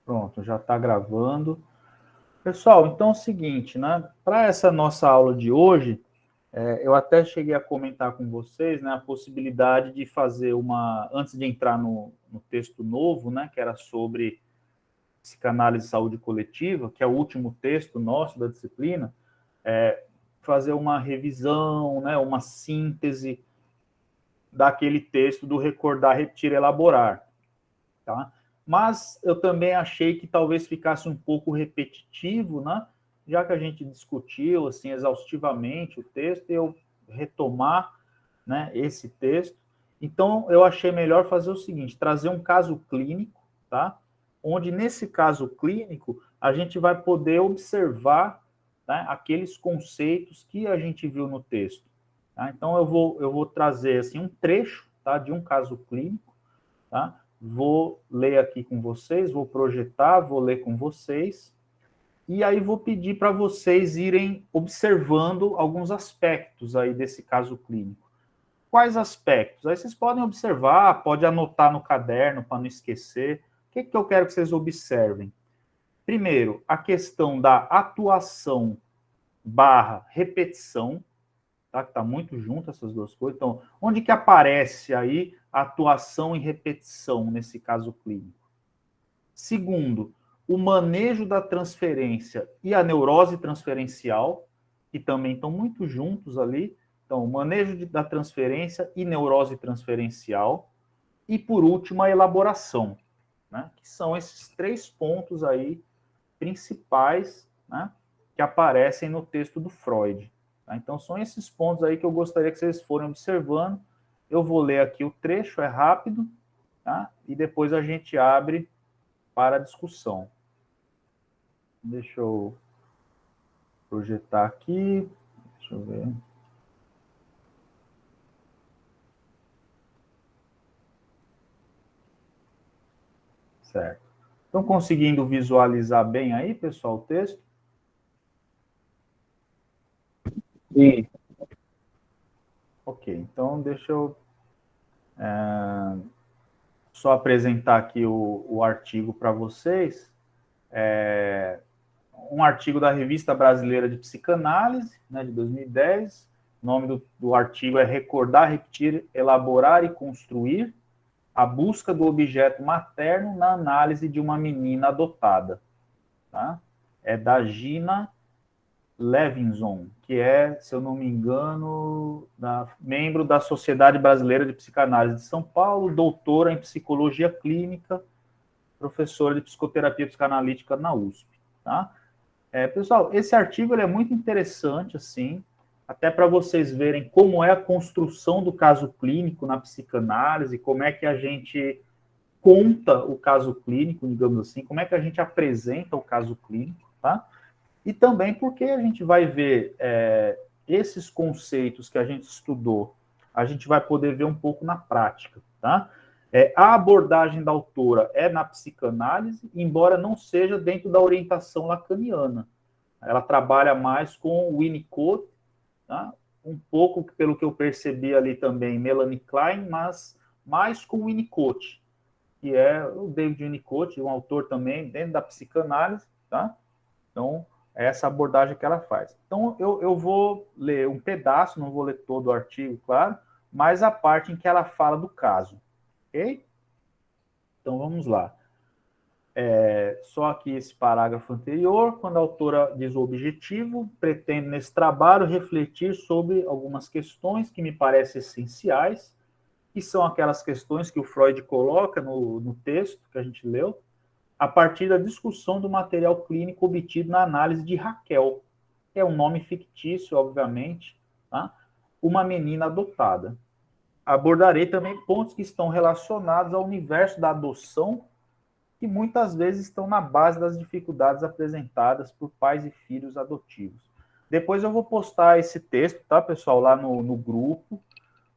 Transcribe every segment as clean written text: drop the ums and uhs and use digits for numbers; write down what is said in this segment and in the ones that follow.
Pronto, já está gravando. Pessoal, então é o seguinte, né? Para essa nossa aula de hoje, eu até cheguei a comentar com vocês, né, a possibilidade de fazer antes de entrar no texto novo, né, que era sobre psicanálise e saúde coletiva, que é o último texto nosso da disciplina, fazer uma revisão, né, uma síntese daquele texto do recordar, repetir, elaborar, tá? Mas eu também achei que talvez ficasse um pouco repetitivo, né? Já que a gente discutiu assim exaustivamente o texto, eu retomar, né, esse texto. Então eu achei melhor fazer o seguinte, trazer um caso clínico, tá? Onde nesse caso clínico a gente vai poder observar, né, aqueles conceitos que a gente viu no texto. Tá? Então eu vou trazer assim um trecho, tá, de um caso clínico, tá? Vou ler aqui com vocês, vou projetar, vou ler com vocês, e aí vou pedir para vocês irem observando alguns aspectos aí desse caso clínico. Quais aspectos? Aí vocês podem observar, pode anotar no caderno para não esquecer. O que eu quero que vocês observem? Primeiro, a questão da atuação barra repetição, tá? Que está muito junto essas duas coisas. Então, onde que aparece aí a atuação e repetição nesse caso clínico? Segundo, o manejo da transferência e a neurose transferencial, que também estão muito juntos ali. Então, manejo da transferência e neurose transferencial. E, por último, a elaboração, né? Que são esses três pontos aí principais, né, que aparecem no texto do Freud. Tá? Então, são esses pontos aí que eu gostaria que vocês forem observando. Eu vou ler aqui o trecho, é rápido, tá? E depois a gente abre para a discussão. Deixa eu projetar aqui. Deixa eu ver. Certo. Estão conseguindo visualizar bem aí, pessoal, o texto? Sim. Ok, então deixa eu só apresentar aqui o artigo para vocês. Um artigo da Revista Brasileira de Psicanálise, né, de 2010. O nome do artigo é Recordar, Repetir, Elaborar e Construir a busca do objeto materno na análise de uma menina adotada. Tá? É da Gina Levinson, que é, se eu não me engano, membro da Sociedade Brasileira de Psicanálise de São Paulo, doutora em Psicologia Clínica, professora de Psicoterapia Psicanalítica na USP. Tá? Pessoal, esse artigo ele é muito interessante, assim, até para vocês verem como é a construção do caso clínico na psicanálise, como é que a gente conta o caso clínico, digamos assim, como é que a gente apresenta o caso clínico, tá? E também porque a gente vai ver esses conceitos que a gente estudou, a gente vai poder ver um pouco na prática, tá? A abordagem da autora é na psicanálise, embora não seja dentro da orientação lacaniana. Ela trabalha mais com o Winnicott, tá? Um pouco, pelo que eu percebi ali também, Melanie Klein, mas mais com o Winnicott, que é o David Winnicott, um autor também dentro da psicanálise, tá? Então, é essa abordagem que ela faz. Então, eu vou ler um pedaço, não vou ler todo o artigo, claro, mas a parte em que ela fala do caso, ok? Então, vamos lá. Só aqui esse parágrafo anterior, quando a autora diz o objetivo, pretendo nesse trabalho refletir sobre algumas questões que me parecem essenciais, que são aquelas questões que o Freud coloca no texto que a gente leu, a partir da discussão do material clínico obtido na análise de Raquel, que é um nome fictício, obviamente, tá? Uma menina adotada. Abordarei também pontos que estão relacionados ao universo da adoção, que muitas vezes estão na base das dificuldades apresentadas por pais e filhos adotivos. Depois eu vou postar esse texto, tá, pessoal, lá no grupo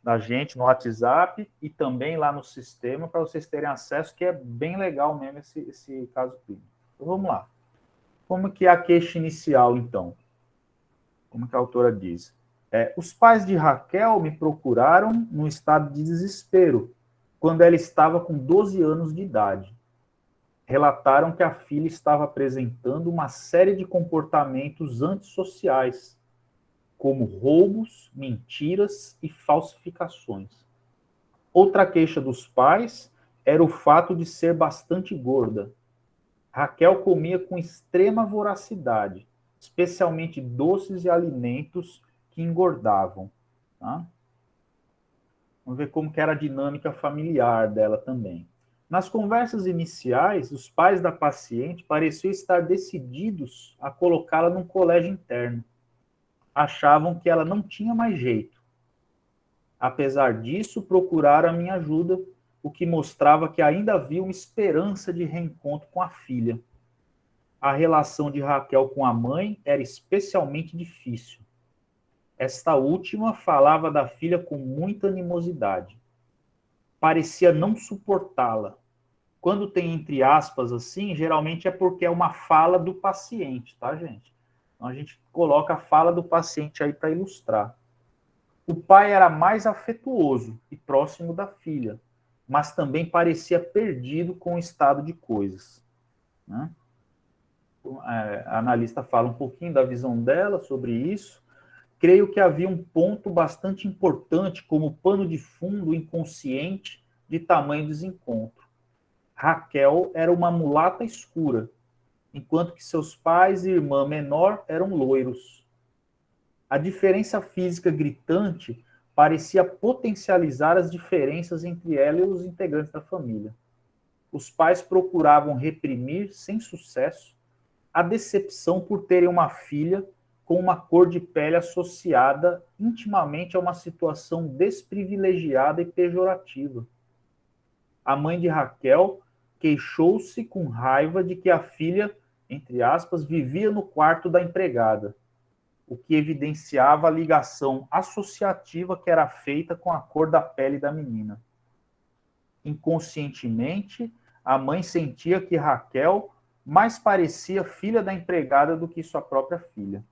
da gente, no WhatsApp e também lá no sistema, para vocês terem acesso, que é bem legal mesmo esse caso clínico. Então vamos lá. Como que é a queixa inicial, então? Como que a autora diz? Os pais de Raquel me procuraram num estado de desespero, quando ela estava com 12 anos de idade. relataram que a filha estava apresentando uma série de comportamentos antissociais, como roubos, mentiras e falsificações. Outra queixa dos pais era o fato de ser bastante gorda. Raquel comia com extrema voracidade, especialmente doces e alimentos que engordavam. Tá? Vamos ver como que era a dinâmica familiar dela também. Nas conversas iniciais, os pais da paciente pareciam estar decididos a colocá-la num colégio interno. Achavam que ela não tinha mais jeito. Apesar disso, procuraram a minha ajuda, o que mostrava que ainda havia uma esperança de reencontro com a filha. A relação de Raquel com a mãe era especialmente difícil. Esta última falava da filha com muita animosidade. Parecia não suportá-la. Quando tem entre aspas assim, geralmente é porque é uma fala do paciente, tá, gente? Então a gente coloca a fala do paciente aí para ilustrar. O pai era mais afetuoso e próximo da filha, mas também parecia perdido com o estado de coisas. Né? A analista fala um pouquinho da visão dela sobre isso. Creio que havia um ponto bastante importante como pano de fundo inconsciente de tamanho desencontro. Raquel era uma mulata escura, enquanto que seus pais e irmã menor eram loiros. A diferença física gritante parecia potencializar as diferenças entre ela e os integrantes da família. Os pais procuravam reprimir, sem sucesso, a decepção por terem uma filha com uma cor de pele associada intimamente a uma situação desprivilegiada e pejorativa. A mãe de Raquel queixou-se com raiva de que a filha, entre aspas, vivia no quarto da empregada, o que evidenciava a ligação associativa que era feita com a cor da pele da menina. Inconscientemente, a mãe sentia que Raquel mais parecia filha da empregada do que sua própria filha.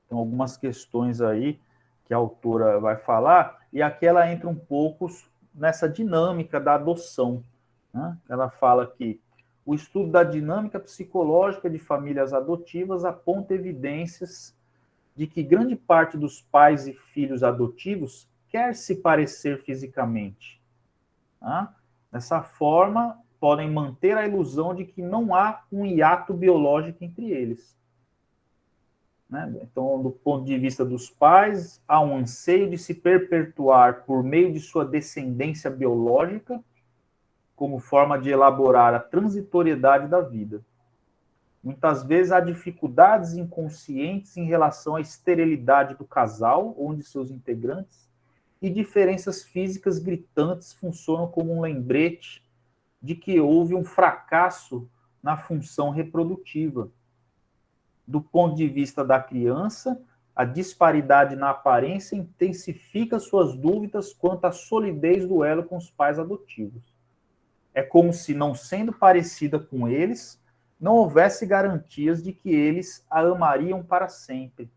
Então, algumas questões aí que a autora vai falar, e aqui ela entra um pouco nessa dinâmica da adoção. Né? Ela fala que o estudo da dinâmica psicológica de famílias adotivas aponta evidências de que grande parte dos pais e filhos adotivos quer se parecer fisicamente. Tá? Dessa forma, podem manter a ilusão de que não há um hiato biológico entre eles. Né? Então, do ponto de vista dos pais, há um anseio de se perpetuar por meio de sua descendência biológica, como forma de elaborar a transitoriedade da vida. Muitas vezes há dificuldades inconscientes em relação à esterilidade do casal ou de seus integrantes, e diferenças físicas gritantes funcionam como um lembrete de que houve um fracasso na função reprodutiva. Do ponto de vista da criança, a disparidade na aparência intensifica suas dúvidas quanto à solidez do elo com os pais adotivos. É como se, não sendo parecida com eles, não houvesse garantias de que eles a amariam para sempre.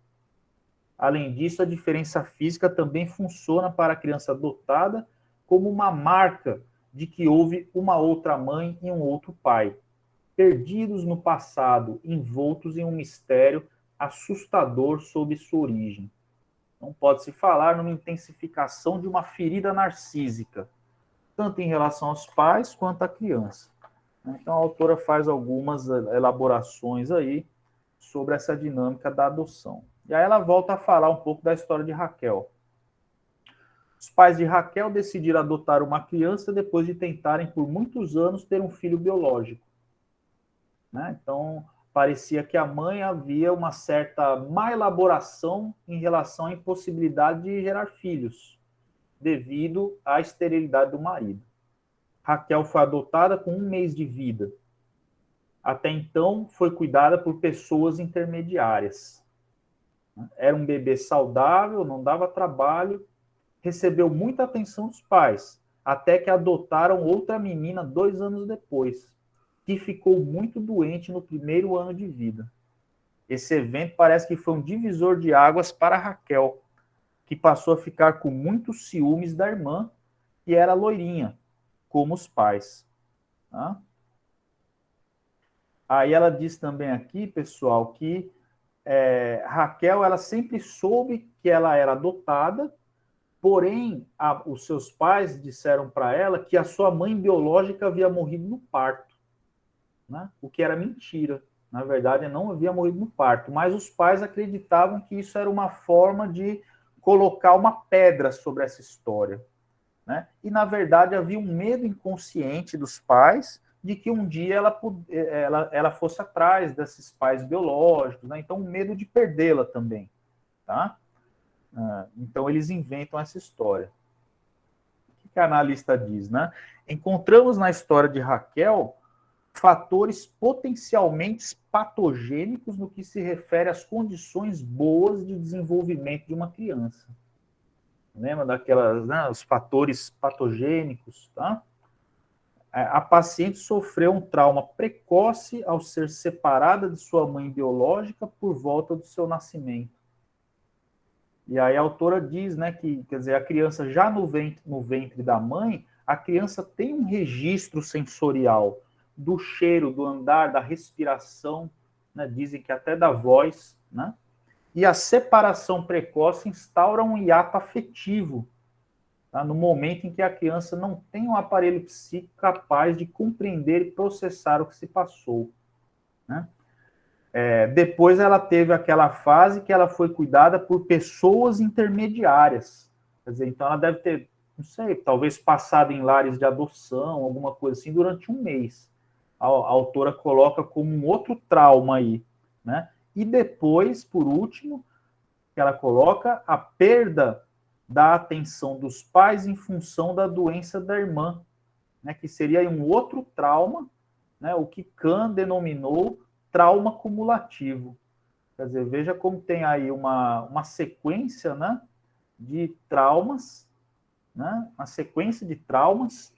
Além disso, a diferença física também funciona para a criança adotada como uma marca de que houve uma outra mãe e um outro pai, perdidos no passado, envoltos em um mistério assustador sobre sua origem. Não pode-se falar numa intensificação de uma ferida narcísica, tanto em relação aos pais quanto à criança. Então, a autora faz algumas elaborações aí sobre essa dinâmica da adoção. E aí ela volta a falar um pouco da história de Raquel. Os pais de Raquel decidiram adotar uma criança depois de tentarem por muitos anos ter um filho biológico. Né? Então, parecia que a mãe havia uma certa má elaboração em relação à impossibilidade de gerar filhos, devido à esterilidade do marido. Raquel foi adotada com 1 mês de vida. Até então, foi cuidada por pessoas intermediárias. Era um bebê saudável, não dava trabalho, recebeu muita atenção dos pais, até que adotaram outra menina 2 anos depois, que ficou muito doente no primeiro ano de vida. Esse evento parece que foi um divisor de águas para Raquel, que passou a ficar com muitos ciúmes da irmã, que era loirinha, como os pais. Tá? Aí ela diz também aqui, pessoal, que Raquel, ela sempre soube que ela era adotada, porém, os seus pais disseram para ela que a sua mãe biológica havia morrido no parto, né? O que era mentira. Na verdade, não havia morrido no parto, mas os pais acreditavam que isso era uma forma de colocar uma pedra sobre essa história, né? E, na verdade, havia um medo inconsciente dos pais de que um dia ela fosse atrás desses pais biológicos, né? Então, o medo de perdê-la também, tá? Então, eles inventam essa história. O que a analista diz, né? Encontramos na história de Raquel fatores potencialmente patogênicos no que se refere às condições boas de desenvolvimento de uma criança. Lembra daquelas, né, os fatores patogênicos, tá? A paciente sofreu um trauma precoce ao ser separada de sua mãe biológica por volta do seu nascimento. E aí a autora diz, né, que, quer dizer, a criança já no ventre da mãe, a criança tem um registro sensorial do cheiro, do andar, da respiração, né, dizem que até da voz, né? E a separação precoce instaura um hiato afetivo, tá? No momento em que a criança não tem um aparelho psíquico capaz de compreender e processar o que se passou, né? Depois ela teve aquela fase que ela foi cuidada por pessoas intermediárias. Quer dizer, então ela deve ter, não sei, talvez passado em lares de adoção, alguma coisa assim, durante um mês. A autora coloca como um outro trauma aí, né? E depois, por último, que ela coloca a perda da atenção dos pais em função da doença da irmã, né? Que seria um outro trauma, né? O que Kahn denominou trauma cumulativo. Quer dizer, veja como tem aí uma sequência, né, de traumas, né, uma sequência de traumas,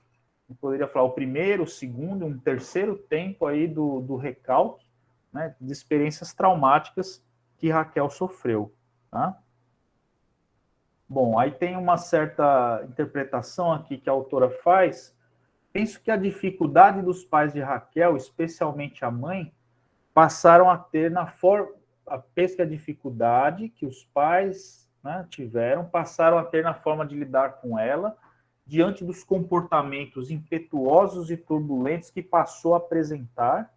eu poderia falar o primeiro, o segundo, um terceiro tempo aí do recalque, né, de experiências traumáticas que Raquel sofreu. Tá? Bom, aí tem uma certa interpretação aqui que a autora faz. Penso que a dificuldade dos pais de Raquel, especialmente a mãe, passaram a ter penso que a dificuldade que os pais, né, tiveram, passaram a ter na forma de lidar com ela, diante dos comportamentos impetuosos e turbulentos que passou a apresentar.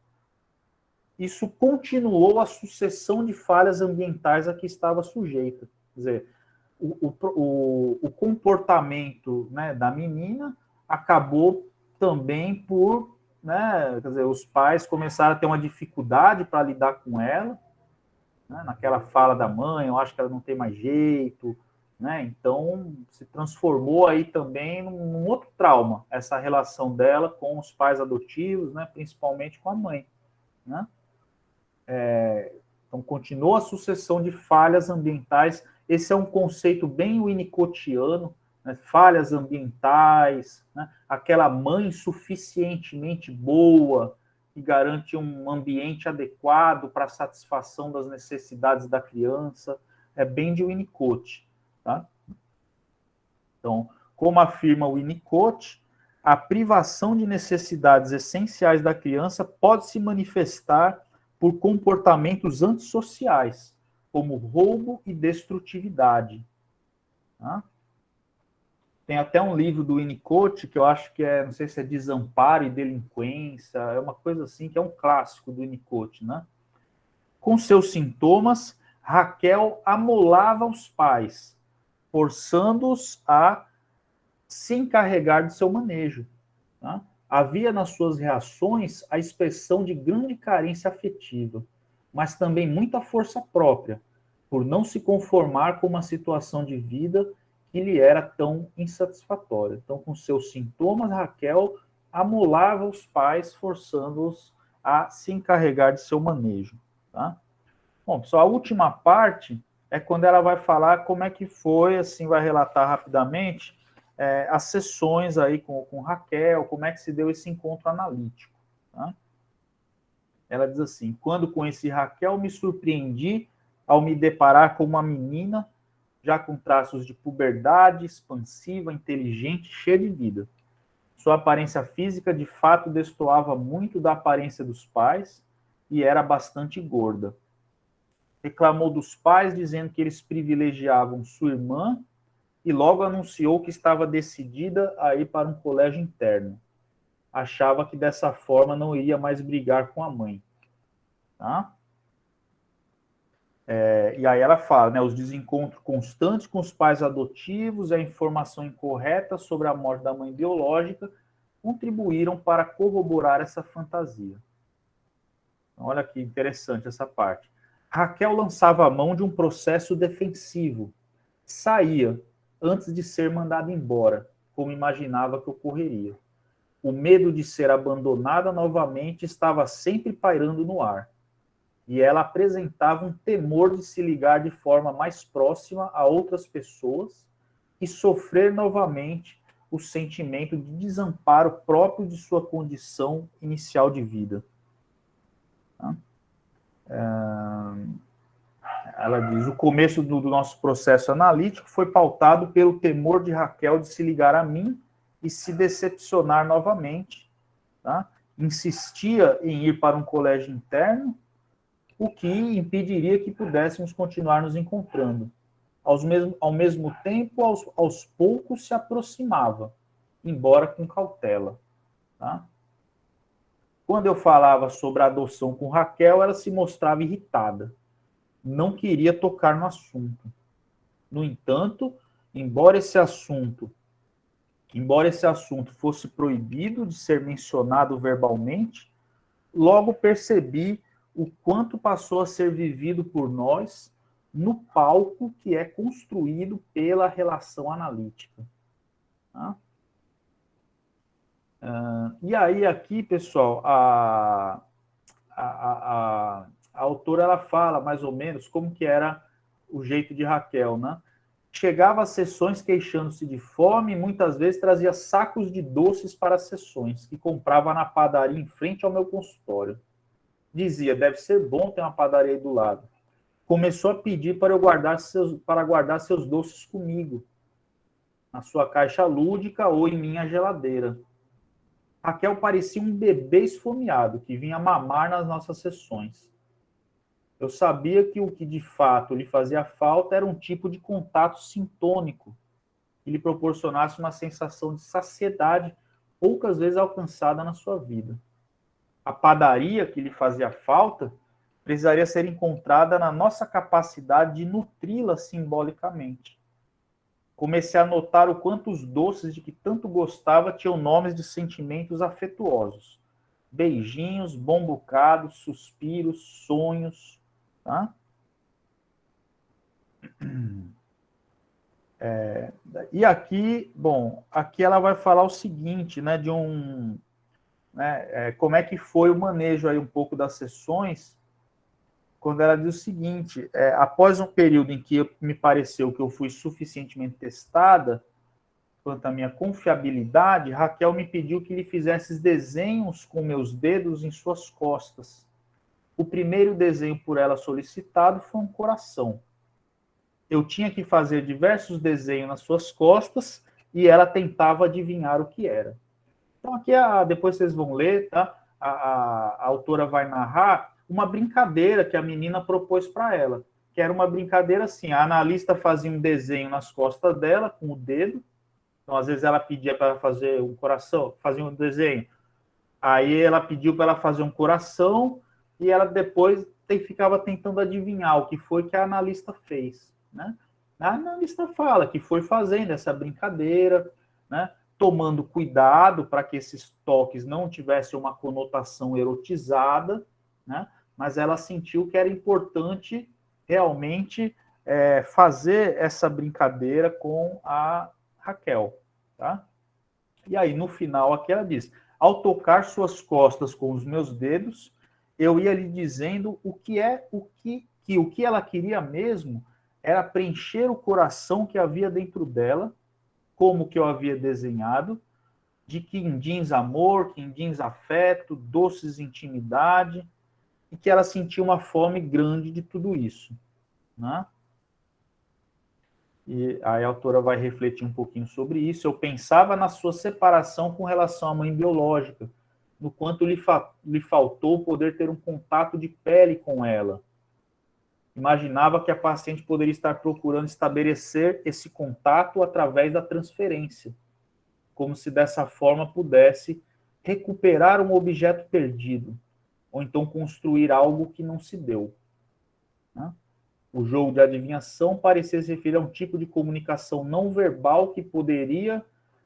Isso continuou a sucessão de falhas ambientais a que estava sujeita. Quer dizer, o comportamento, né, da menina acabou também por, né, quer dizer, os pais começaram a ter uma dificuldade para lidar com ela, né, naquela fala da mãe, eu acho que ela não tem mais jeito, né, então se transformou aí também num outro trauma, essa relação dela com os pais adotivos, né, principalmente com a mãe, né. Então continua a sucessão de falhas ambientais. Esse é um conceito bem winnicottiano, né, falhas ambientais, né, aquela mãe suficientemente boa que garante um ambiente adequado para a satisfação das necessidades da criança, é bem de Winnicott. Tá? Então, como afirma Winnicott, a privação de necessidades essenciais da criança pode se manifestar por comportamentos antissociais, como roubo e destrutividade. Tá? Tem até um livro do Winnicott, que eu acho que não sei se é Desamparo e Delinquência, é uma coisa assim, que é um clássico do Winnicott, né? Com seus sintomas, Raquel amolava os pais, forçando-os a se encarregar de seu manejo. Tá? Havia nas suas reações a expressão de grande carência afetiva, mas também muita força própria, por não se conformar com uma situação de vida que lhe era tão insatisfatória. Então, com seus sintomas, Raquel amolava os pais, forçando-os a se encarregar de seu manejo. Tá? Bom, pessoal, a última parte é quando ela vai falar como é que foi, assim, vai relatar rapidamente as sessões aí com Raquel, como é que se deu esse encontro analítico. Tá? Ela diz assim: quando conheci Raquel, me surpreendi ao me deparar com uma menina já com traços de puberdade, expansiva, inteligente, cheia de vida. Sua aparência física, de fato, destoava muito da aparência dos pais e era bastante gorda. Reclamou dos pais, dizendo que eles privilegiavam sua irmã e logo anunciou que estava decidida a ir para um colégio interno. Achava que dessa forma não iria mais brigar com a mãe. Tá? E aí ela fala, né, os desencontros constantes com os pais adotivos e a informação incorreta sobre a morte da mãe biológica contribuíram para corroborar essa fantasia. Então, olha que interessante essa parte. Raquel lançava a mão de um processo defensivo. Saía antes de ser mandada embora, como imaginava que ocorreria. O medo de ser abandonada novamente estava sempre pairando no ar. E ela apresentava um temor de se ligar de forma mais próxima a outras pessoas e sofrer novamente o sentimento de desamparo próprio de sua condição inicial de vida. Ela diz, o começo do nosso processo analítico foi pautado pelo temor de Raquel de se ligar a mim e se decepcionar novamente. Tá? Insistia em ir para um colégio interno, o que impediria que pudéssemos continuar nos encontrando. Ao mesmo tempo, aos poucos se aproximava, embora com cautela. Tá? Quando eu falava sobre a adoção com Raquel, ela se mostrava irritada. Não queria tocar no assunto. No entanto, embora esse assunto fosse proibido de ser mencionado verbalmente, logo percebi o quanto passou a ser vivido por nós no palco que é construído pela relação analítica. Tá? E aí, aqui, pessoal, a autora ela fala mais ou menos como que era o jeito de Raquel, né? Chegava às sessões queixando-se de fome e muitas vezes trazia sacos de doces para as sessões, que comprava na padaria em frente ao meu consultório. Dizia, deve ser bom ter uma padaria aí do lado. Começou a pedir para eu guardar seus doces comigo, na sua caixa lúdica ou em minha geladeira. Raquel parecia um bebê esfomeado que vinha mamar nas nossas sessões. Eu sabia que o que de fato lhe fazia falta era um tipo de contato sintônico que lhe proporcionasse uma sensação de saciedade poucas vezes alcançada na sua vida. A padaria que lhe fazia falta precisaria ser encontrada na nossa capacidade de nutri-la simbolicamente. Comecei a notar o quanto os doces de que tanto gostava tinham nomes de sentimentos afetuosos. Beijinhos, bom bocado, suspiros, sonhos. Tá? E aqui, bom, aqui ela vai falar o seguinte, né, como é que foi o manejo aí um pouco das sessões, quando ela diz o seguinte, após um período em que me pareceu que eu fui suficientemente testada quanto à minha confiabilidade, Raquel me pediu que lhe fizesse desenhos com meus dedos em suas costas. O primeiro desenho por ela solicitado foi um coração. Eu tinha que fazer diversos desenhos nas suas costas e ela tentava adivinhar o que era. Então, aqui, depois vocês vão ler, tá? A autora vai narrar uma brincadeira que a menina propôs para ela, que era uma brincadeira assim, a analista fazia um desenho nas costas dela, com o dedo, então, às vezes, ela pedia para ela fazer um coração, fazia um desenho, aí ela pediu para ela fazer um coração, e ela depois ficava tentando adivinhar o que foi que a analista fez, né? A analista fala que foi fazendo essa brincadeira, né? Tomando cuidado para que esses toques não tivessem uma conotação erotizada, né? Mas ela sentiu que era importante realmente fazer essa brincadeira com a Raquel, tá? E aí, no final, aqui ela diz, ao tocar suas costas com os meus dedos, eu ia lhe dizendo o que ela queria mesmo era preencher o coração que havia dentro dela, como que eu havia desenhado, de quindins amor, quindins afeto, doces intimidade, e que ela sentia uma fome grande de tudo isso, né? E aí a autora vai refletir um pouquinho sobre isso. Eu pensava na sua separação com relação à mãe biológica, no quanto lhe faltou poder ter um contato de pele com ela. Imaginava que a paciente poderia estar procurando estabelecer esse contato através da transferência, como se dessa forma pudesse recuperar um objeto perdido, ou então construir algo que não se deu. Né? O jogo de adivinhação parecia se referir a um tipo de comunicação não verbal que poderia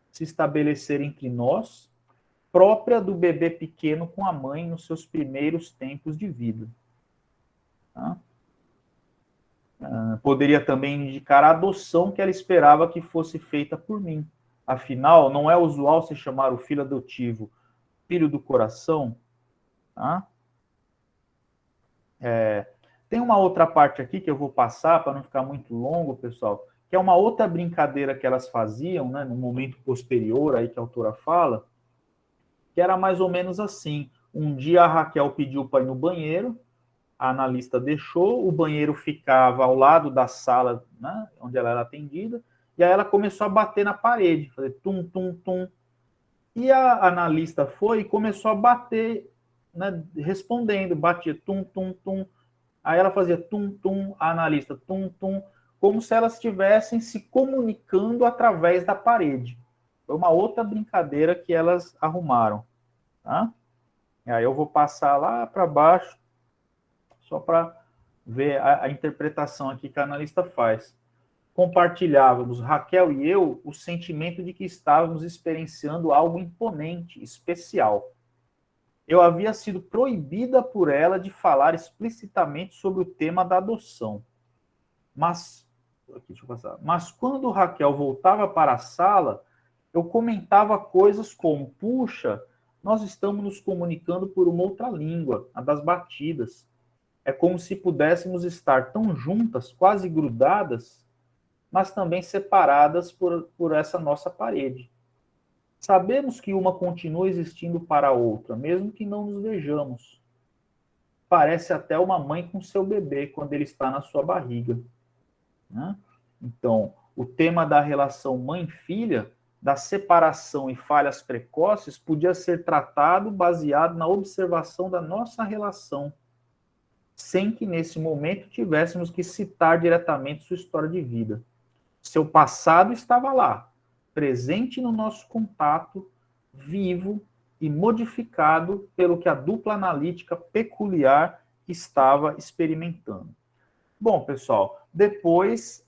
se estabelecer entre nós, própria do bebê pequeno com a mãe nos seus primeiros tempos de vida. Tá? Poderia também indicar a adoção que ela esperava que fosse feita por mim. Afinal, não é usual se chamar o filho adotivo filho do coração? Tá? Tem uma outra parte aqui que eu vou passar para não ficar muito longo, pessoal, que é uma outra brincadeira que elas faziam, né, no momento posterior aí que a autora fala, que era mais ou menos assim. Um dia a Raquel pediu para ir no banheiro, a analista deixou, o banheiro ficava ao lado da sala, né, onde ela era atendida, e aí ela começou a bater na parede, fazer tum, tum, tum. E a analista foi e começou a bater, né, respondendo, batia tum, tum, tum. Aí ela fazia tum, tum, a analista tum, tum, como se elas estivessem se comunicando através da parede. Foi uma outra brincadeira que elas arrumaram. Tá? E aí eu vou passar lá para baixo, só para ver a interpretação aqui que a analista faz. Compartilhávamos, Raquel e eu, o sentimento de que estávamos experienciando algo imponente, especial. Eu havia sido proibida por ela de falar explicitamente sobre o tema da adoção. Mas quando Raquel voltava para a sala, eu comentava coisas como, puxa, nós estamos nos comunicando por uma outra língua, a das batidas. É como se pudéssemos estar tão juntas, quase grudadas, mas também separadas por essa nossa parede. Sabemos que uma continua existindo para a outra, mesmo que não nos vejamos. Parece até uma mãe com seu bebê quando ele está na sua barriga. Né? Então, o tema da relação mãe-filha, da separação e falhas precoces, podia ser tratado baseado na observação da nossa relação, sem que nesse momento tivéssemos que citar diretamente sua história de vida. Seu passado estava lá, presente no nosso contato, vivo e modificado pelo que a dupla analítica peculiar estava experimentando. Bom, pessoal, depois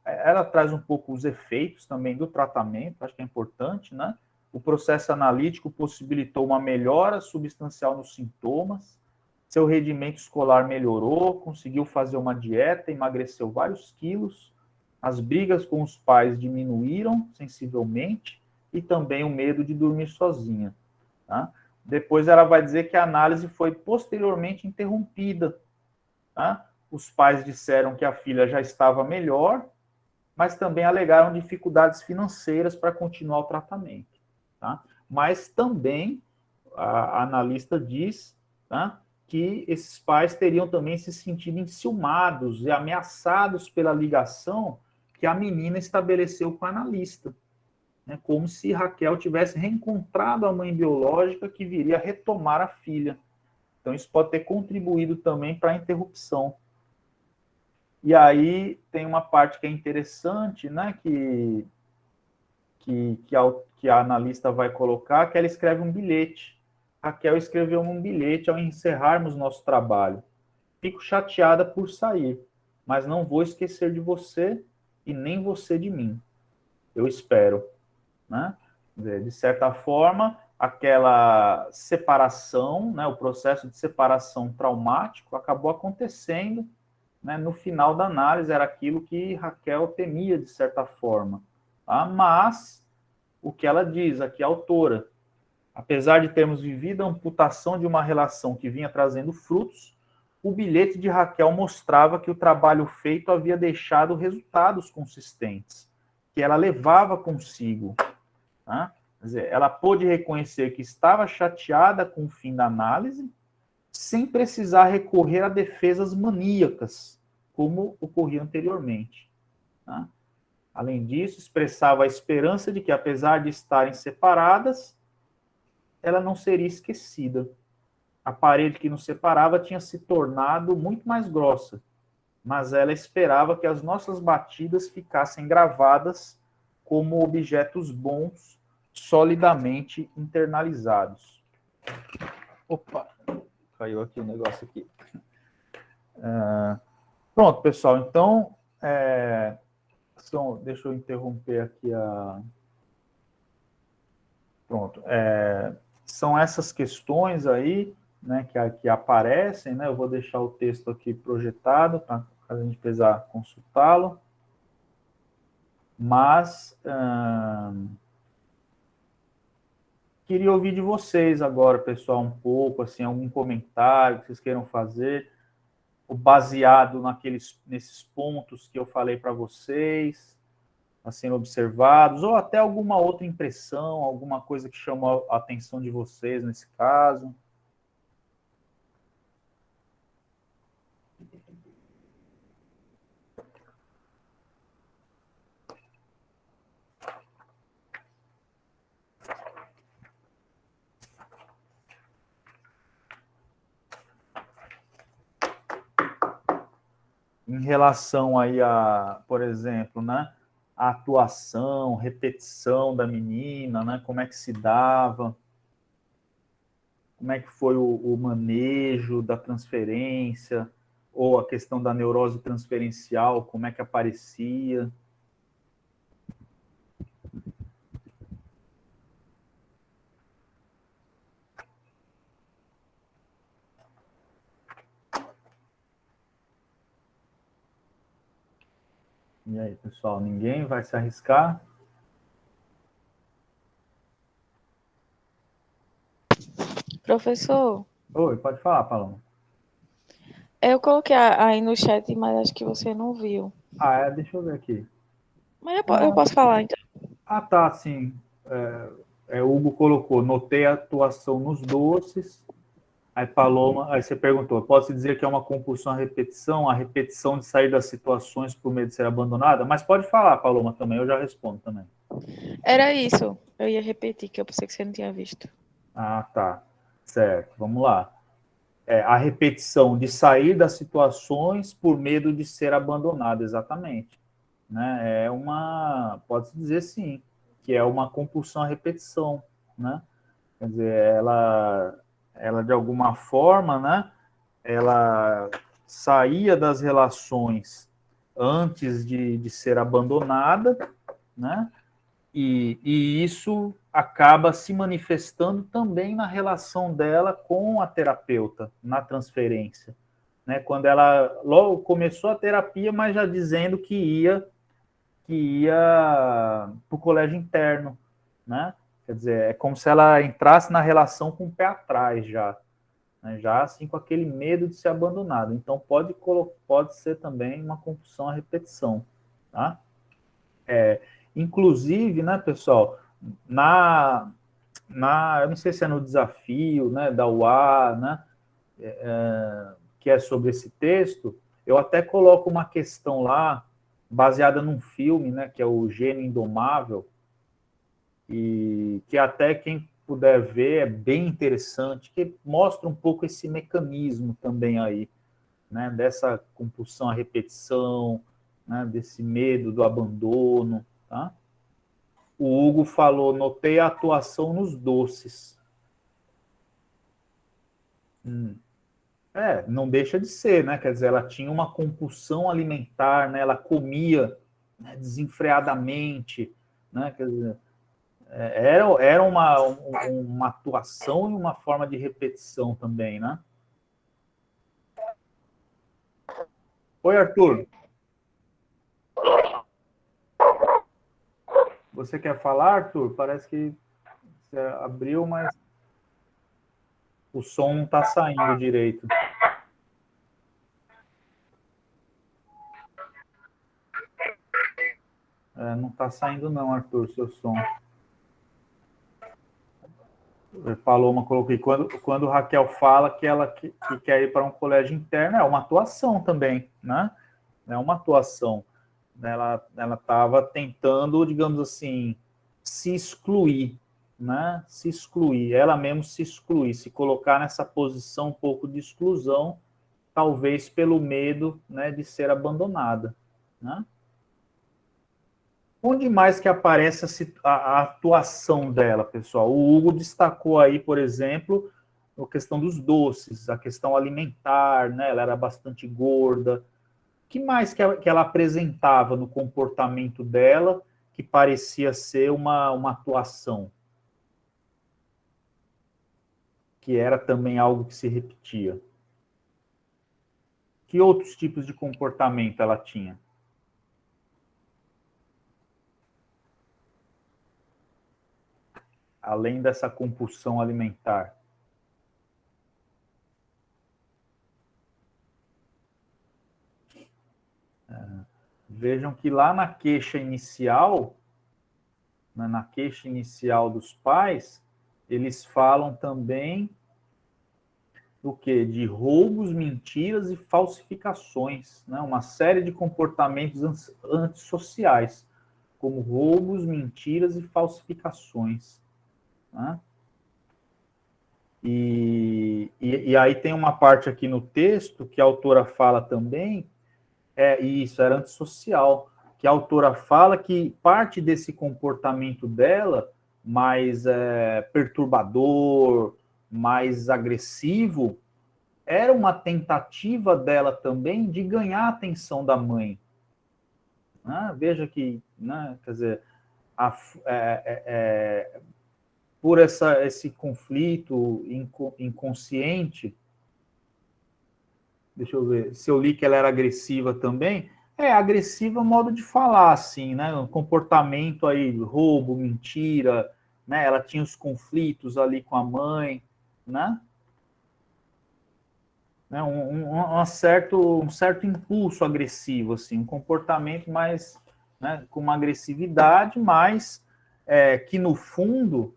ela traz um pouco os efeitos também do tratamento, acho que é importante, né? O processo analítico possibilitou uma melhora substancial nos sintomas, seu rendimento escolar melhorou, conseguiu fazer uma dieta, emagreceu vários quilos, as brigas com os pais diminuíram sensivelmente e também o medo de dormir sozinha. Tá? Depois ela vai dizer que a análise foi posteriormente interrompida. Tá? Os pais disseram que a filha já estava melhor, mas também alegaram dificuldades financeiras para continuar o tratamento. Tá? Mas também a analista diz, tá, que esses pais teriam também se sentido enciumados e ameaçados pela ligação que a menina estabeleceu com a analista, né, como se Raquel tivesse reencontrado a mãe biológica que viria retomar a filha. Então, isso pode ter contribuído também para a interrupção. E aí tem uma parte que é interessante, né, que a analista vai colocar, que ela escreve um bilhete. Raquel escreveu um bilhete ao encerrarmos nosso trabalho. Fico chateada por sair, mas não vou esquecer de você e nem você de mim. Eu espero. Né? De certa forma, aquela separação, né, o processo de separação traumático acabou acontecendo, né, no final da análise, era aquilo que Raquel temia, de certa forma. Tá? Mas, o que ela diz aqui, a autora, apesar de termos vivido a amputação de uma relação que vinha trazendo frutos, o bilhete de Raquel mostrava que o trabalho feito havia deixado resultados consistentes, que ela levava consigo. Né? Quer dizer, ela pôde reconhecer que estava chateada com o fim da análise, sem precisar recorrer a defesas maníacas, como ocorria anteriormente. né? Além disso, expressava a esperança de que, apesar de estarem separadas, ela não seria esquecida. A parede que nos separava tinha se tornado muito mais grossa, mas ela esperava que as nossas batidas ficassem gravadas como objetos bons, solidamente internalizados. Opa, caiu aqui o negócio aqui. Pronto, pessoal, então, deixa eu interromper aqui a... Pronto, são essas questões aí, né, que aparecem, né? Eu vou deixar o texto aqui projetado para a gente precisar consultá-lo. Mas queria ouvir de vocês agora, pessoal, um pouco, assim, algum comentário que vocês queiram fazer, baseado nesses pontos que eu falei para vocês, assim, observados, ou até alguma outra impressão, alguma coisa que chamou a atenção de vocês nesse caso. Em relação aí a, por exemplo, né, a atuação, repetição da menina, né, como é que se dava, como é que foi o manejo da transferência, ou a questão da neurose transferencial, como é que aparecia. E aí, pessoal, ninguém vai se arriscar? Professor, Oi, pode falar, Paloma. eu coloquei aí no chat, mas acho que você não viu. Deixa eu ver aqui. Mas eu posso falar, então. Tá, sim. Hugo colocou, notei a atuação nos doces. Aí Paloma, aí você perguntou, posso dizer que é uma compulsão à repetição, a repetição de sair das situações por medo de ser abandonada? Mas pode falar, Paloma, também, eu já respondo também. Era isso. Eu ia repetir, que eu pensei que você não tinha visto. Tá. Certo, vamos lá. A repetição de sair das situações por medo de ser abandonada, exatamente. Né? Pode-se dizer sim, que é uma compulsão à repetição, né? Quer dizer, ela de alguma forma, né? Ela saía das relações antes de ser abandonada, né? E isso acaba se manifestando também na relação dela com a terapeuta, na transferência. Né? Quando ela logo começou a terapia, mas já dizendo que ia para o colégio interno. Né? Quer dizer, é como se ela entrasse na relação com o pé atrás já. Né? Já assim com aquele medo de ser abandonada. Então pode ser também uma compulsão à repetição. Tá? Inclusive, né, pessoal, eu não sei se é no desafio, né, da UA, né, que é sobre esse texto, eu até coloco uma questão lá, baseada num filme, né, que é o Gênio Indomável, e que até quem puder ver é bem interessante, que mostra um pouco esse mecanismo também aí, né, dessa compulsão à repetição, né, desse medo do abandono, tá? O Hugo falou, notei a atuação nos doces. Não deixa de ser, né? Quer dizer, ela tinha uma compulsão alimentar, né? Ela comia, né, desenfreadamente, né? Quer dizer, era uma atuação e uma forma de repetição também, né? Oi, Arthur. Você quer falar, Arthur? Parece que você abriu, mas o som não está saindo direito. Não está saindo não, Arthur, seu som. Paloma colocou, quando Raquel fala que ela que quer ir para um colégio interno, é uma atuação também, né? É uma atuação. ela estava tentando, digamos assim, se excluir, né? Se excluir, ela mesma se excluir, se colocar nessa posição um pouco de exclusão, talvez pelo medo, né, de ser abandonada, né? Onde mais que aparece a atuação dela, pessoal? O Hugo destacou aí, por exemplo, a questão dos doces, a questão alimentar, né? Ela era bastante gorda. O que mais que ela apresentava no comportamento dela que parecia ser uma atuação? Que era também algo que se repetia. Que outros tipos de comportamento ela tinha? Além dessa compulsão alimentar. Vejam que lá na queixa inicial, né, na queixa inicial dos pais, eles falam também do quê? De roubos, mentiras e falsificações, né? Uma série de comportamentos antissociais, como roubos, mentiras e falsificações, né? E aí tem uma parte aqui no texto que a autora fala também, isso, era antissocial, que a autora fala que parte desse comportamento dela, mais perturbador, mais agressivo, era uma tentativa dela também de ganhar a atenção da mãe. Né? Veja que, né, quer dizer, por esse conflito inconsciente, deixa eu ver, se eu li que ela era agressiva também, agressiva modo de falar, assim, né, um comportamento aí, roubo, mentira, né, ela tinha os conflitos ali com a mãe, né, um certo impulso agressivo, assim, um comportamento mais, né, com uma agressividade, mas que no fundo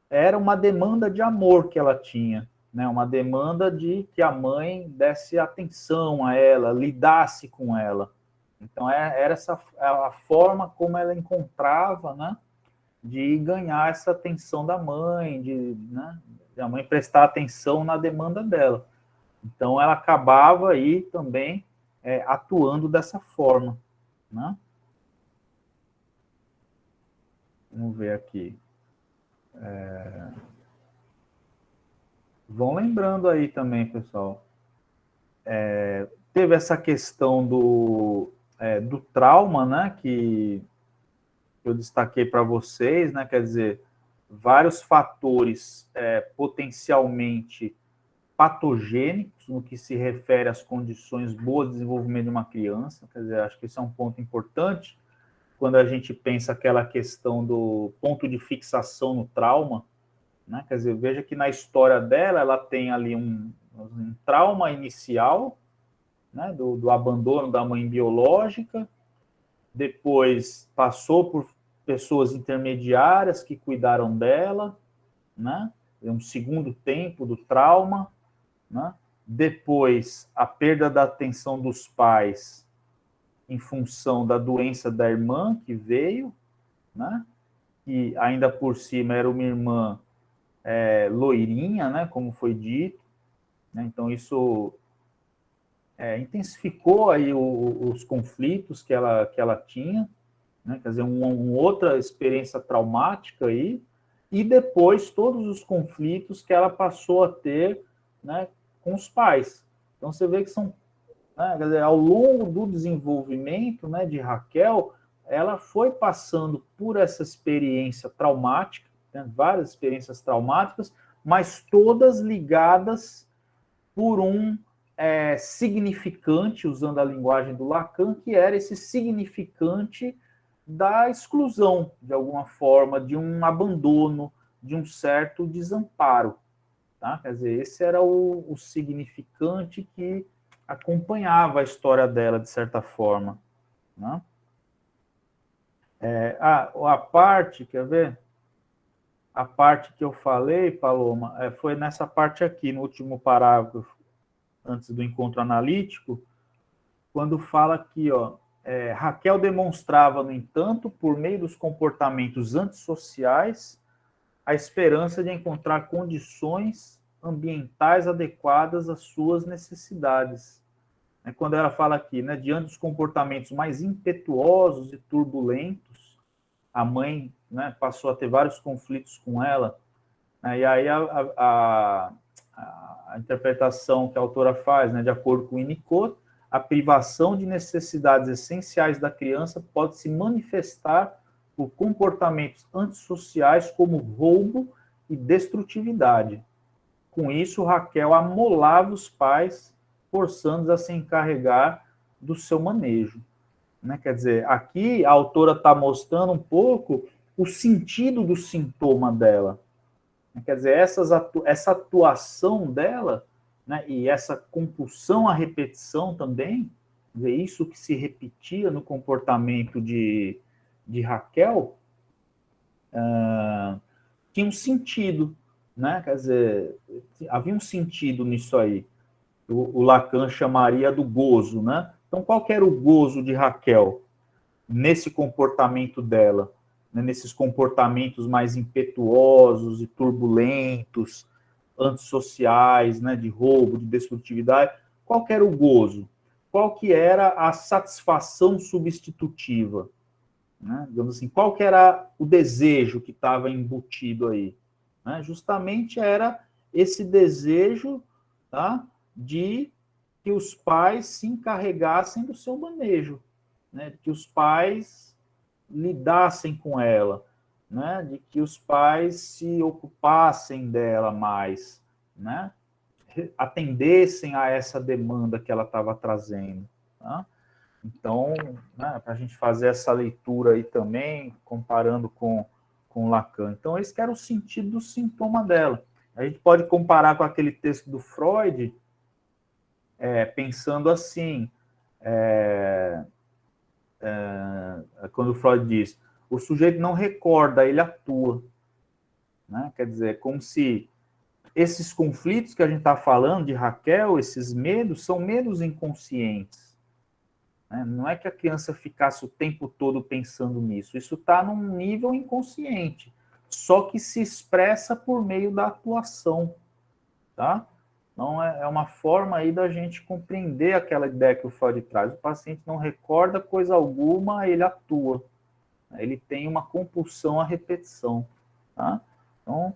era uma demanda de amor que ela tinha, né, uma demanda de que a mãe desse atenção a ela, lidasse com ela. Então era essa a forma como ela encontrava, né, de ganhar essa atenção da mãe, né, de a mãe prestar atenção na demanda dela. Então, ela acabava aí também atuando dessa forma, né? Vamos ver aqui. Vão lembrando aí também, pessoal. Teve essa questão do trauma, né? Que eu destaquei para vocês, né? Quer dizer, vários fatores potencialmente patogênicos no que se refere às condições boas de desenvolvimento de uma criança. Quer dizer, acho que isso é um ponto importante quando a gente pensa aquela questão do ponto de fixação no trauma, né? Quer dizer, veja que na história dela, ela tem ali um trauma inicial, né? Do abandono da mãe biológica, depois passou por pessoas intermediárias que cuidaram dela, né? Um segundo tempo do trauma, né? Depois, a perda da atenção dos pais em função da doença da irmã que veio, né? Que ainda por cima era uma irmã loirinha, né? Como foi dito, né? Então isso intensificou aí os conflitos que ela tinha, né? Quer dizer, uma outra experiência traumática aí, e depois todos os conflitos que ela passou a ter, né, com os pais. Então você vê que são, né, quer dizer, ao longo do desenvolvimento, né, de Raquel, ela foi passando por essa experiência traumática, né, várias experiências traumáticas, mas todas ligadas por um significante, usando a linguagem do Lacan, que era esse significante da exclusão, de alguma forma, de um abandono, de um certo desamparo. Tá? Quer dizer, esse era o significante que acompanhava a história dela, de certa forma. Né? A parte, quer ver? A parte que eu falei, Paloma, foi nessa parte aqui, no último parágrafo, antes do encontro analítico, quando fala aqui, ó, Raquel demonstrava, no entanto, por meio dos comportamentos antissociais, a esperança de encontrar condições ambientais adequadas às suas necessidades. Quando ela fala aqui, né, diante dos comportamentos mais impetuosos e turbulentos, a mãe, né, passou a ter vários conflitos com ela, né, e aí a interpretação que a autora faz, né, de acordo com Winnicott, a privação de necessidades essenciais da criança pode se manifestar por comportamentos antissociais como roubo e destrutividade. Com isso, Raquel amolava os pais, forçando-os a se encarregar do seu manejo. Né? Quer dizer, aqui a autora está mostrando um pouco o sentido do sintoma dela. Quer dizer, essa atuação dela, né, e essa compulsão à repetição também, isso que se repetia no comportamento de Raquel, tinha um sentido, né? Quer dizer, havia um sentido nisso aí. O Lacan chamaria do gozo, né? Então, qual que era o gozo de Raquel nesse comportamento dela, né? Nesses comportamentos mais impetuosos e turbulentos, antissociais, né? De roubo, de destrutividade? Qual que era o gozo? Qual que era a satisfação substitutiva? Né? Digamos assim, qual que era o desejo que estava embutido aí? Né? Justamente era esse desejo, tá, de que os pais se encarregassem do seu manejo, né? Que os pais lidassem com ela, né? De que os pais se ocupassem dela mais, né? Atendessem a essa demanda que ela estava trazendo. Tá? Então, né, para a gente fazer essa leitura aí também, comparando com Lacan. Então, esse que era o sentido do sintoma dela. A gente pode comparar com aquele texto do Freud, pensando assim, quando o Freud diz, o sujeito não recorda, ele atua. Né? Quer dizer, como se esses conflitos que a gente está falando de Raquel, esses medos, são medos inconscientes. Não é que a criança ficasse o tempo todo pensando nisso. Isso está num nível inconsciente, só que se expressa por meio da atuação. Tá? Então, é uma forma aí da gente compreender aquela ideia que o Freud traz. O paciente não recorda coisa alguma, ele atua. Ele tem uma compulsão à repetição. Tá? Então,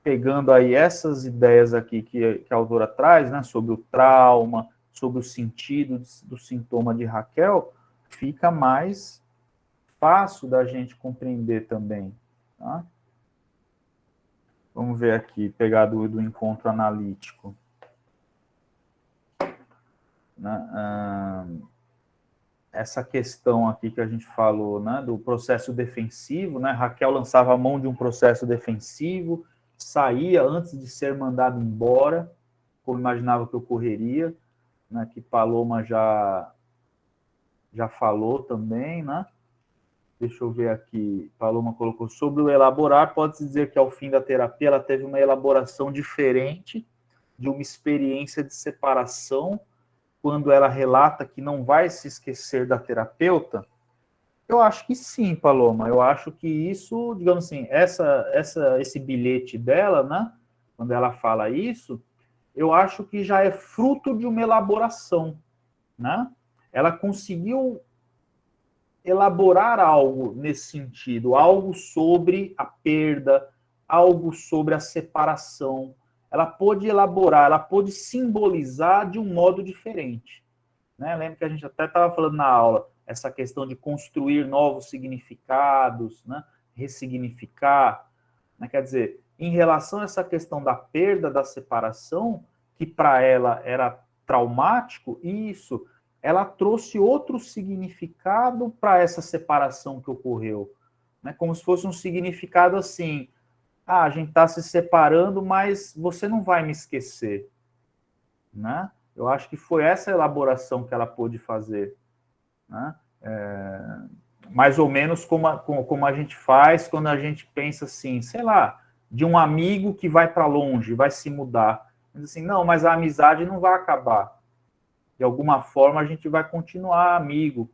pegando aí essas ideias aqui que a autora traz, né, sobre o trauma, sobre o sentido do sintoma de Raquel, fica mais fácil da gente compreender também. Tá? Vamos ver aqui, pegar do encontro analítico. Essa questão aqui que a gente falou, né, do processo defensivo, né, Raquel lançava a mão de um processo defensivo, saía antes de ser mandado embora, como imaginava que ocorreria, né, que Paloma já falou também, né? Deixa eu ver aqui, Paloma colocou, sobre o elaborar, pode-se dizer que ao fim da terapia ela teve uma elaboração diferente de uma experiência de separação, quando ela relata que não vai se esquecer da terapeuta. Eu acho que sim, Paloma, eu acho que isso, digamos assim, esse bilhete dela, né, quando ela fala isso, eu acho que já é fruto de uma elaboração, né? Ela conseguiu elaborar algo nesse sentido, algo sobre a perda, algo sobre a separação. Ela pôde elaborar, ela pôde simbolizar de um modo diferente. Né? Lembra que a gente até estava falando na aula, essa questão de construir novos significados, né? Ressignificar. Né? Quer dizer, em relação a essa questão da perda, da separação, que para ela era traumático, isso, ela trouxe outro significado para essa separação que ocorreu. Né? Como se fosse um significado assim, a gente está se separando, mas você não vai me esquecer. Né? Eu acho que foi essa elaboração que ela pôde fazer. Né? Mais ou menos como a gente faz quando a gente pensa assim, sei lá, de um amigo que vai para longe, vai se mudar. Assim, não, mas a amizade não vai acabar. De alguma forma a gente vai continuar amigo.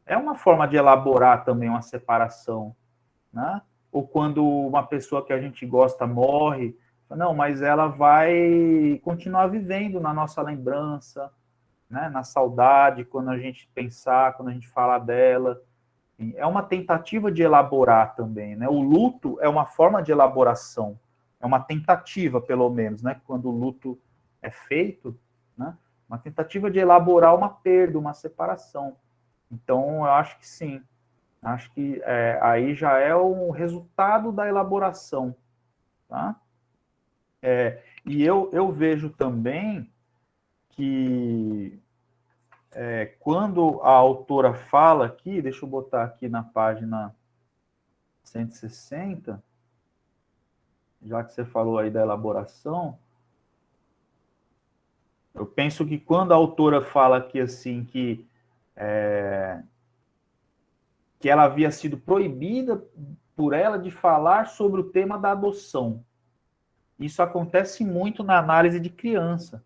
é uma forma de elaborar também uma separação, né? Ou quando uma pessoa que a gente gosta morre, não, mas ela vai continuar vivendo na nossa lembrança, né? Na saudade, quando a gente pensar, quando a gente falar dela. É uma tentativa de elaborar também, né? O luto é uma forma de elaboração, é uma tentativa, pelo menos, né? Quando o luto é feito, né? Uma tentativa de elaborar uma perda, uma separação. Então, eu acho que sim. Acho que aí já é um resultado da elaboração, tá? E eu vejo também que quando a autora fala aqui, deixa eu botar aqui na página 160, já que você falou aí da elaboração, eu penso que quando a autora fala aqui assim que ela havia sido proibida por ela de falar sobre o tema da adoção. Isso acontece muito na análise de criança,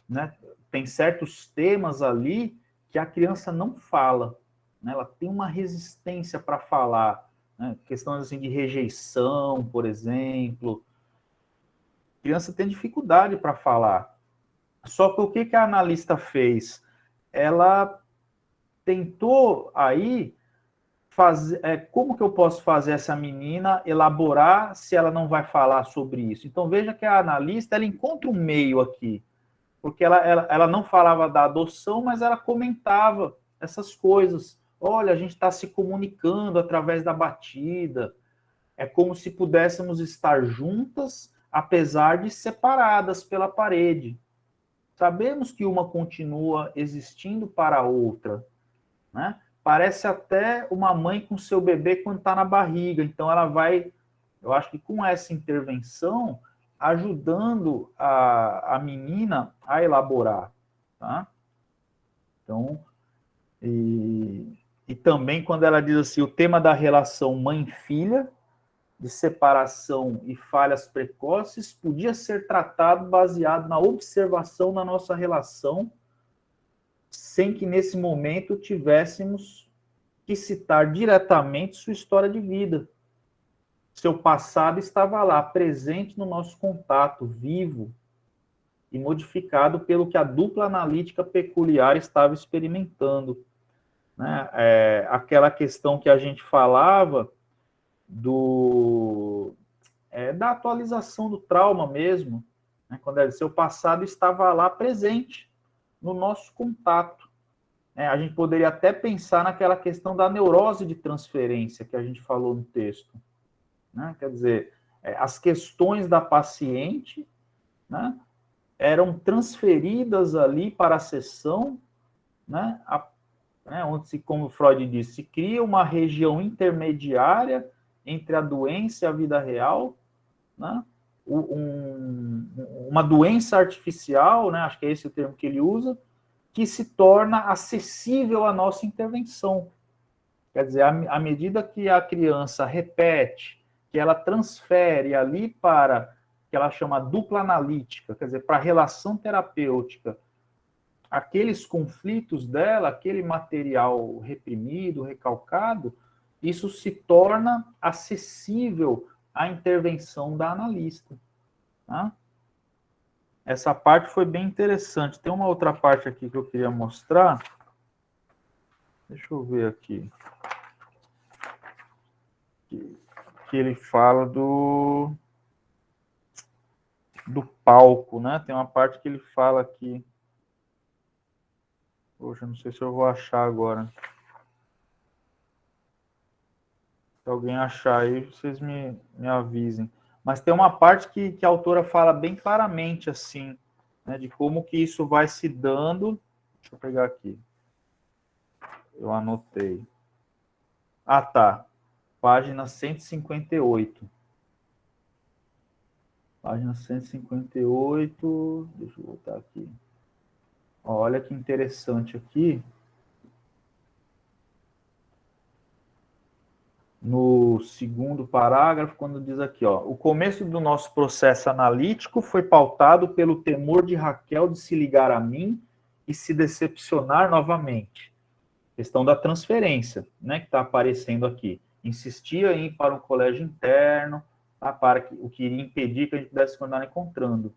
né? Tem certos temas ali que a criança não fala, né? Ela tem uma resistência para falar, né? Questões assim de rejeição, por exemplo. A criança tem dificuldade para falar. Só que o que a analista fez? Ela tentou aí fazer, como que eu posso fazer essa menina elaborar se ela não vai falar sobre isso? Então veja que a analista ela encontra um meio aqui, porque ela não falava da adoção, mas ela comentava essas coisas. Olha, a gente está se comunicando através da batida, é como se pudéssemos estar juntas, apesar de separadas pela parede. Sabemos que uma continua existindo para a outra, né? Parece até uma mãe com seu bebê quando está na barriga. Então, ela vai, eu acho que com essa intervenção, ajudando a menina a elaborar, tá? Então, e também quando ela diz assim, o tema da relação mãe-filha, de separação e falhas precoces, podia ser tratado baseado na observação da nossa relação, sem que nesse momento tivéssemos que citar diretamente sua história de vida. Seu passado estava lá, presente no nosso contato, vivo e modificado pelo que a dupla analítica peculiar estava experimentando. Né? Aquela questão que a gente falava da atualização do trauma mesmo, né? Quando seu passado estava lá presente no nosso contato. A gente poderia até pensar naquela questão da neurose de transferência que a gente falou no texto, né? Quer dizer, as questões da paciente, né, eram transferidas ali para a sessão, né, onde, como Freud disse, se cria uma região intermediária entre a doença e a vida real, né, uma doença artificial, né, acho que é esse o termo que ele usa, que se torna acessível à nossa intervenção. Quer dizer, à medida que a criança repete, que ela transfere ali para, que ela chama dupla analítica, quer dizer, para a relação terapêutica, aqueles conflitos dela, aquele material reprimido, recalcado, isso se torna acessível à intervenção da analista. Tá? Essa parte foi bem interessante. Tem uma outra parte aqui que eu queria mostrar. Deixa eu ver aqui. Que ele fala do palco, né? Tem uma parte que ele fala aqui. Poxa, não sei se eu vou achar agora. Se alguém achar aí, vocês me avisem. Mas tem uma parte que a autora fala bem claramente, assim, né, de como que isso vai se dando. Deixa eu pegar aqui. Eu anotei. Ah, tá. Página 158. Página 158. Deixa eu voltar aqui. Olha que interessante aqui. No segundo parágrafo, quando diz aqui, ó, o começo do nosso processo analítico foi pautado pelo temor de Raquel de se ligar a mim e se decepcionar novamente. Questão da transferência, né, que está aparecendo aqui. Insistia em ir para um colégio interno, tá, para o que iria impedir que a gente pudesse continuar encontrando.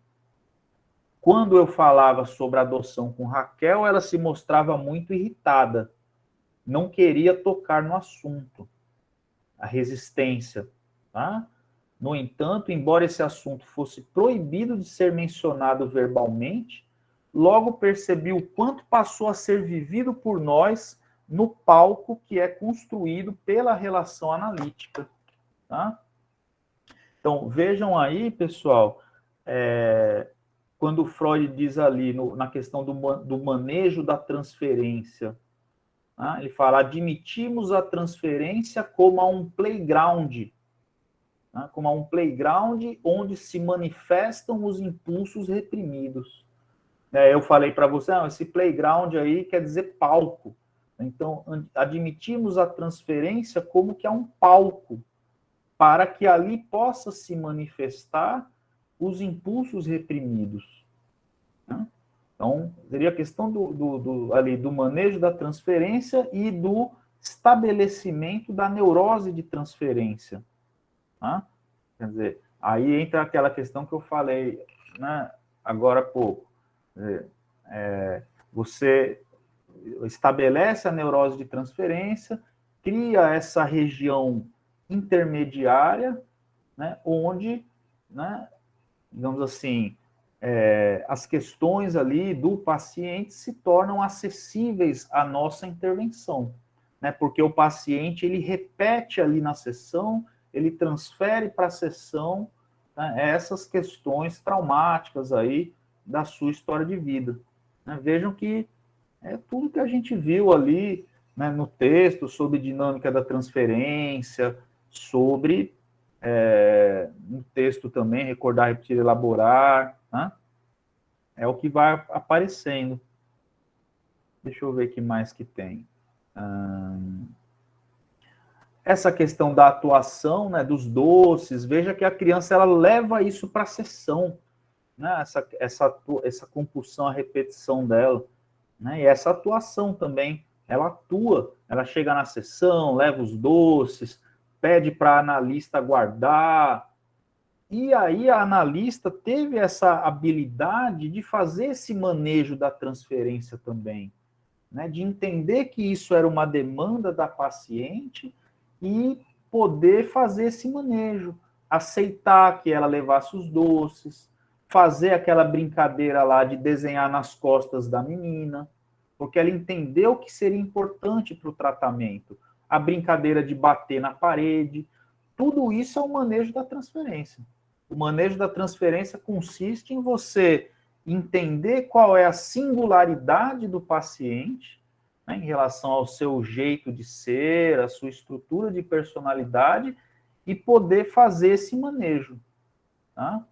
Quando eu falava sobre a adoção com Raquel, ela se mostrava muito irritada, não queria tocar no assunto, a resistência, tá? No entanto, embora esse assunto fosse proibido de ser mencionado verbalmente, logo percebi o quanto passou a ser vivido por nós no palco que é construído pela relação analítica, tá? Então, vejam aí, pessoal, quando Freud diz ali na questão do manejo da transferência, tá? Ele fala, admitimos a transferência como a um playground, tá? Como a um playground onde se manifestam os impulsos reprimidos. Eu falei para você, esse playground aí quer dizer palco. Então, admitimos a transferência como que é um palco, para que ali possa se manifestar os impulsos reprimidos. Né? Então, seria a questão ali, do manejo da transferência e do estabelecimento da neurose de transferência. Tá? Quer dizer, aí entra aquela questão que eu falei, né, agora há pouco. Você estabelece a neurose de transferência, cria essa região intermediária, né, onde, né, digamos assim, as questões ali do paciente se tornam acessíveis à nossa intervenção, né, porque o paciente ele repete ali na sessão, ele transfere para a sessão, né, essas questões traumáticas aí da sua história de vida. Né? Vejam que é tudo que a gente viu ali, né, no texto sobre dinâmica da transferência, sobre no texto também, recordar, repetir, elaborar, né? É o que vai aparecendo. Deixa eu ver o que mais que tem. Essa questão da atuação, né, dos doces, veja que a criança ela leva isso para a sessão, né, essa compulsão, a repetição dela. Né? E essa atuação também, ela atua, ela chega na sessão, leva os doces, pede para a analista guardar, e aí a analista teve essa habilidade de fazer esse manejo da transferência também, né? De entender que isso era uma demanda da paciente e poder fazer esse manejo, aceitar que ela levasse os doces, fazer aquela brincadeira lá de desenhar nas costas da menina, porque ela entendeu que seria importante para o tratamento. A brincadeira de bater na parede, tudo isso é o manejo da transferência. O manejo da transferência consiste em você entender qual é a singularidade do paciente, né, em relação ao seu jeito de ser, a sua estrutura de personalidade, e poder fazer esse manejo, tá?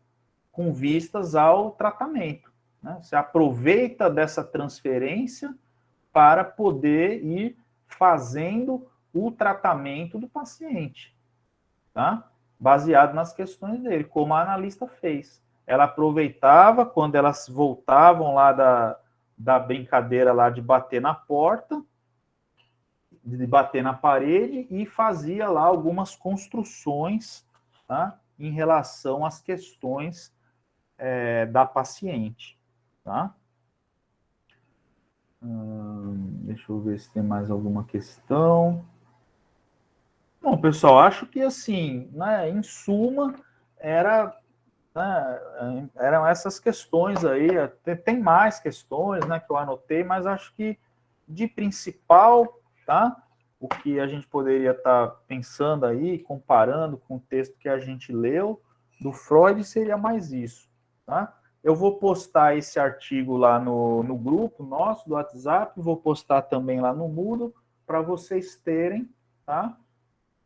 Com vistas ao tratamento. Né? Você aproveita dessa transferência para poder ir fazendo o tratamento do paciente, tá? Baseado nas questões dele, como a analista fez. Ela aproveitava quando elas voltavam lá da brincadeira lá de bater na porta, de bater na parede, e fazia lá algumas construções, tá? Em relação às questões da paciente, tá? Deixa eu ver se tem mais alguma questão. Bom, pessoal, acho que assim, né, em suma, eram essas questões aí. Tem mais questões, né, que eu anotei, mas acho que de principal, tá? O que a gente poderia estar pensando aí, comparando com o texto que a gente leu do Freud, seria mais isso, tá? Eu vou postar esse artigo lá no grupo nosso do WhatsApp, vou postar também lá no Moodle para vocês terem, tá?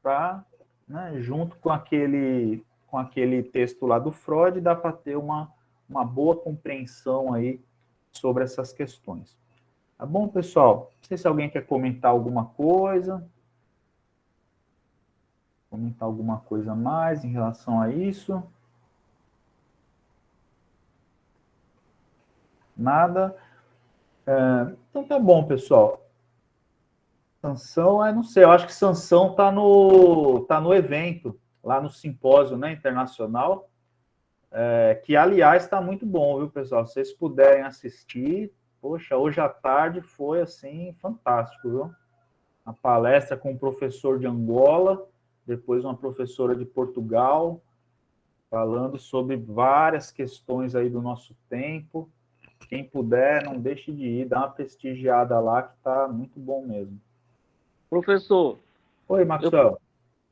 Pra, né, junto com aquele texto lá do Freud, dá para ter uma boa compreensão aí sobre essas questões. Tá bom, pessoal? Não sei se alguém quer comentar alguma coisa. Comentar alguma coisa mais em relação a isso. Nada. Então tá bom, pessoal. Sansão, não sei, eu acho que Sansão tá no evento, lá no simpósio, né, internacional, que, aliás, está muito bom, viu, pessoal? Se vocês puderem assistir, poxa, hoje à tarde foi, assim, fantástico, viu? A palestra com um professor de Angola, depois uma professora de Portugal, falando sobre várias questões aí do nosso tempo. Quem puder, não deixe de ir, dá uma prestigiada lá, que tá muito bom mesmo. Professor, Oi, Maxwell.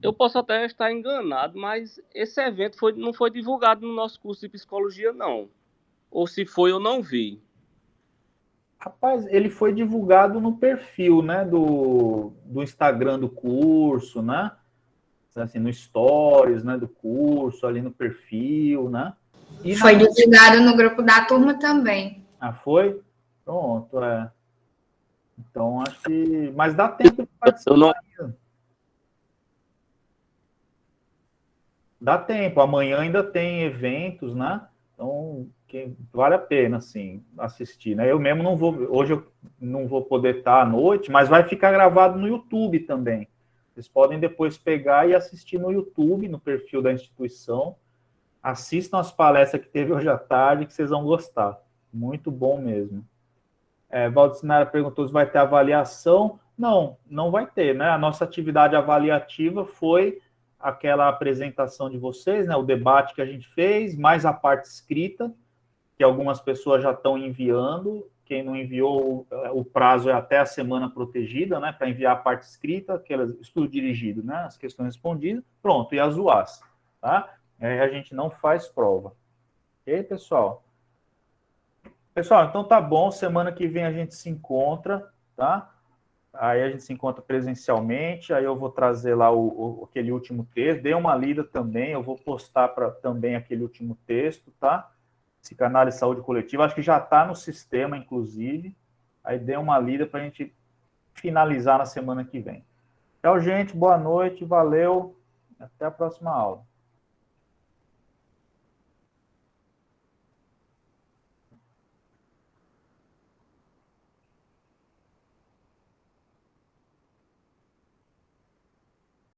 eu posso até estar enganado, mas esse evento não foi divulgado no nosso curso de psicologia, não. Ou se foi, eu não vi. Rapaz, ele foi divulgado no perfil, né, do Instagram do curso, né? Assim, no stories, né, do curso, ali no perfil, né? E Foi divulgado no grupo da turma também. Ah, foi? Pronto, Então, acho que... Mas dá tempo de participar. Eu não... Dá tempo. Amanhã ainda tem eventos, né? Então, vale a pena, assim, assistir, né? Eu mesmo não vou... Hoje eu não vou poder estar à noite, mas vai ficar gravado no YouTube também. Vocês podem depois pegar e assistir no YouTube, no perfil da instituição. Assistam as palestras que teve hoje à tarde, que vocês vão gostar. Muito bom mesmo. Valdicinara perguntou se vai ter avaliação. Não, não vai ter, né? A nossa atividade avaliativa foi aquela apresentação de vocês, né? O debate que a gente fez, mais a parte escrita, que algumas pessoas já estão enviando. Quem não enviou, o prazo é até a semana protegida, né? Para enviar a parte escrita, aquele estudo dirigido, né? As questões respondidas. Pronto, e as UAS, tá? Aí a gente não faz prova. Ok, pessoal? Pessoal, então tá bom. Semana que vem a gente se encontra, tá? Aí a gente se encontra presencialmente. Aí eu vou trazer lá aquele último texto. Dê uma lida também. Eu vou postar também aquele último texto, tá? Psicanálise e Saúde Coletiva. Acho que já está no sistema, inclusive. Aí dê uma lida para a gente finalizar na semana que vem. Tchau, gente. Boa noite. Valeu. Até a próxima aula.